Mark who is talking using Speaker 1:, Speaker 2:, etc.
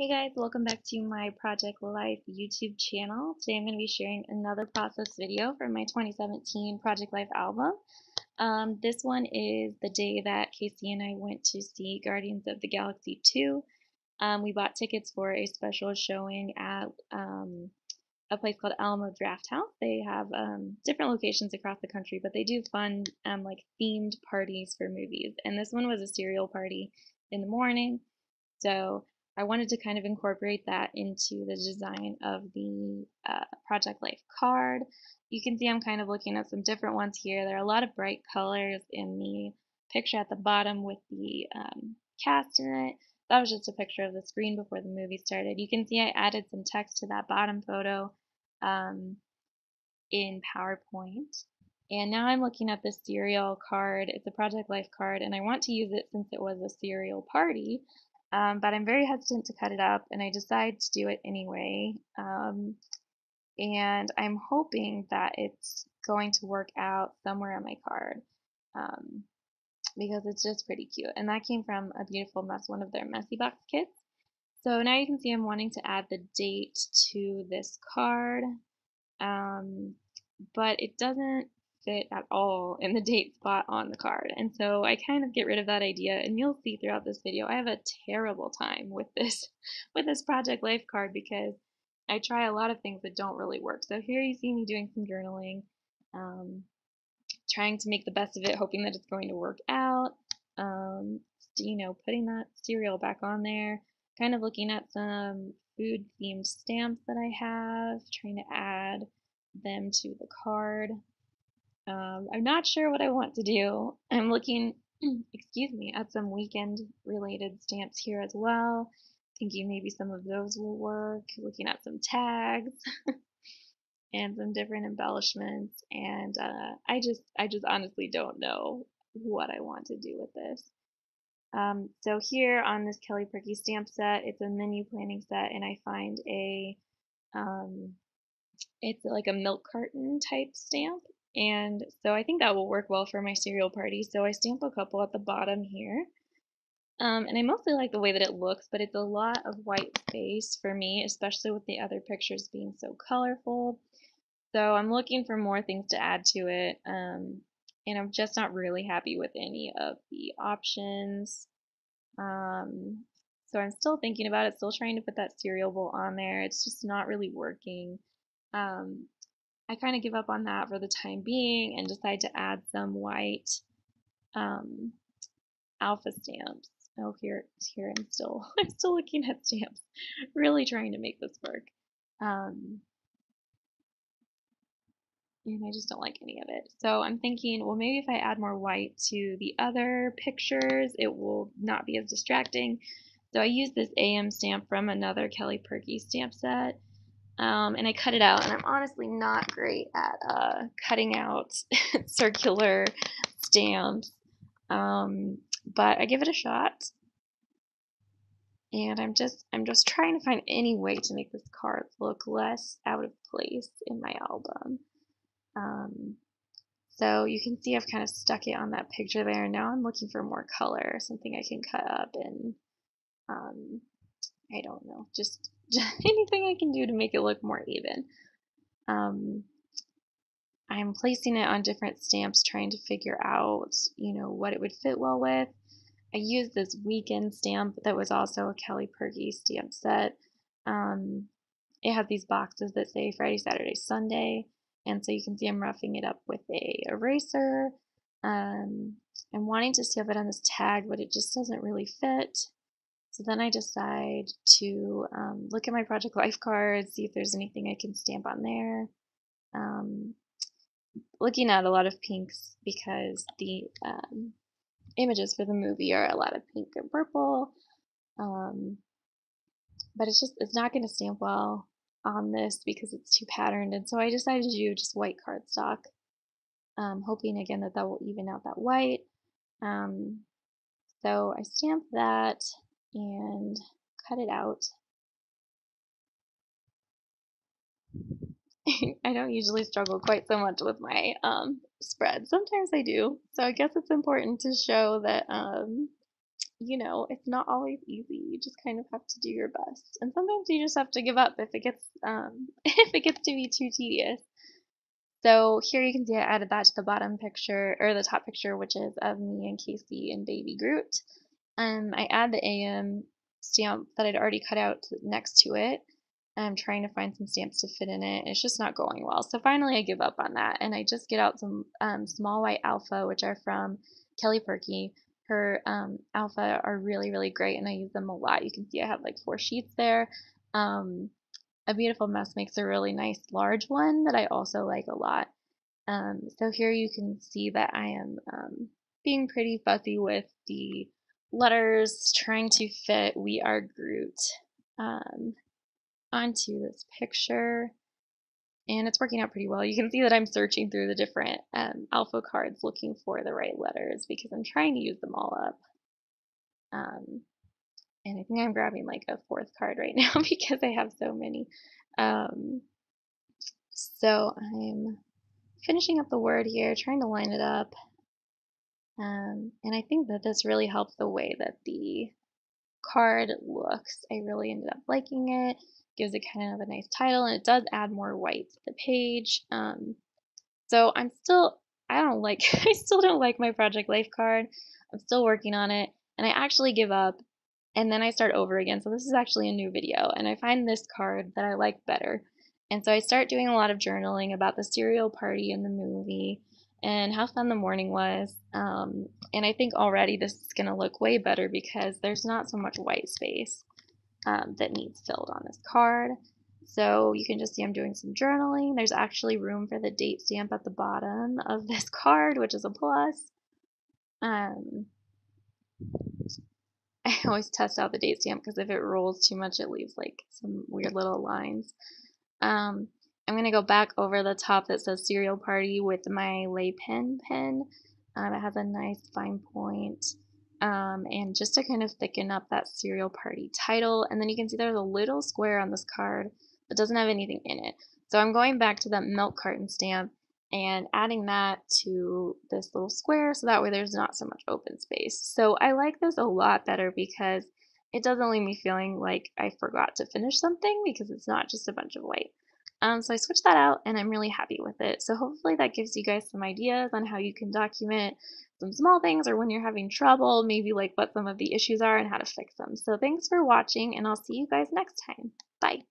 Speaker 1: Hey guys, welcome back to my Project Life YouTube channel. Today I'm going to be sharing another process video from my 2017 Project Life album. This one is the day that Casey and I went to see Guardians of the Galaxy 2. We bought tickets for a special showing at a place called Alamo Draft House. They have different locations across the country, but they do fun like themed parties for movies. And this one was a cereal party in the morning. So I wanted to kind of incorporate that into the design of the Project Life card. You can see I'm kind of looking at some different ones here. There are a lot of bright colors in the picture at the bottom with the cast in it. That was just a picture of the screen before the movie started. You can see I added some text to that bottom photo in PowerPoint. And now I'm looking at this cereal card. It's a Project Life card, and I want to use it since it was a cereal party. But I'm very hesitant to cut it up, and I decide to do it anyway. And I'm hoping that it's going to work out somewhere on my card because it's just pretty cute. And that came from A Beautiful Mess, one of their Messy Box kits. So now you can see I'm wanting to add the date to this card, but it doesn't fit at all in the date spot on the card. And so I kind of get rid of that idea, and you'll see throughout this video I have a terrible time with this Project Life card because I try a lot of things that don't really work. So here you see me doing some journaling, trying to make the best of it, hoping that it's going to work out. Putting that cereal back on there, kind of looking at some food themed stamps that I have, trying to add them to the card. I'm not sure what I want to do. I'm looking, excuse me, at some weekend related stamps here as well. Thinking maybe some of those will work. Looking at some tags and some different embellishments. And I just honestly don't know what I want to do with this. So here on this Kelly Purkey stamp set, it's a menu planning set, and I find it's like a milk carton type stamp. And so I think that will work well for my cereal party. So I stamp a couple at the bottom here. And I mostly like the way that it looks, but it's a lot of white space for me, especially with the other pictures being so colorful. So I'm looking for more things to add to it. And I'm just not really happy with any of the options. So I'm still thinking about it, still trying to put that cereal bowl on there. It's just not really working. I kind of give up on that for the time being and decide to add some white alpha stamps. Oh, here I'm still looking at stamps, really trying to make this work. And I just don't like any of it. So I'm thinking, well, maybe if I add more white to the other pictures, it will not be as distracting. So I use this AM stamp from another Kelly Purkey stamp set. And I cut it out, and I'm honestly not great at cutting out circular stamps, but I give it a shot, and I'm just trying to find any way to make this card look less out of place in my album. So you can see I've kind of stuck it on that picture there, and now I'm looking for more color, something I can cut up, and I don't know, just anything I can do to make it look more even. I'm placing it on different stamps, trying to figure out, what it would fit well with. I used this weekend stamp that was also a Kelly Purkey stamp set. It has these boxes that say Friday, Saturday, Sunday, and so you can see I'm roughing it up with a eraser. I'm wanting to stamp it on this tag, but it just doesn't really fit. So then I decide to look at my Project Life cards, see if there's anything I can stamp on there. Looking at a lot of pinks because the images for the movie are a lot of pink and purple. But it's not going to stamp well on this because it's too patterned. And so I decided to do just white cardstock, hoping again that will even out that white. So I stamped that and cut it out. I don't usually struggle quite so much with my spread. Sometimes I do. So I guess it's important to show that you know, it's not always easy. You just kind of have to do your best. And sometimes you just have to give up if it gets if it gets to be too tedious. So here you can see I added that to the bottom picture, or the top picture, which is of me and Casey and baby Groot. I add the AM stamp that I'd already cut out next to it. I'm trying to find some stamps to fit in it. It's just not going well. So finally I give up on that, and I just get out some small white alpha, which are from Kelly Purkey. Her alpha are really, really great, and I use them a lot. You can see I have like 4 sheets there. A Beautiful Mess makes a really nice large one that I also like a lot. So here you can see that I am being pretty fussy with the letters, trying to fit We Are Groot onto this picture, and it's working out pretty well. You can see that I'm searching through the different alpha cards looking for the right letters because I'm trying to use them all up. And I think I'm grabbing like a 4th card right now because I have so many. So I'm finishing up the word here, trying to line it up. And I think that this really helps the way that the card looks. I really ended up liking it. Gives it kind of a nice title, and it does add more white to the page. So I still don't like my Project Life card. I'm still working on it, and I actually give up, and then I start over again. So this is actually a new video, and I find this card that I like better. And so I start doing a lot of journaling about the cereal party in the movie and how fun the morning was. And I think already this is going to look way better because there's not so much white space that needs filled on this card. So you can just see I'm doing some journaling. There's actually room for the date stamp at the bottom of this card, which is a plus. I always test out the date stamp because if it rolls too much, it leaves like some weird little lines. I'm going to go back over the top that says cereal party with my Lay pen. It has a nice fine point. And just to kind of thicken up that cereal party title. And then you can see there's a little square on this card that doesn't have anything in it. So I'm going back to that milk carton stamp and adding that to this little square so that way there's not so much open space. So I like this a lot better because it doesn't leave me feeling like I forgot to finish something because it's not just a bunch of white. So I switched that out and I'm really happy with it. So hopefully that gives you guys some ideas on how you can document some small things or when you're having trouble, maybe like what some of the issues are and how to fix them. So thanks for watching and I'll see you guys next time. Bye.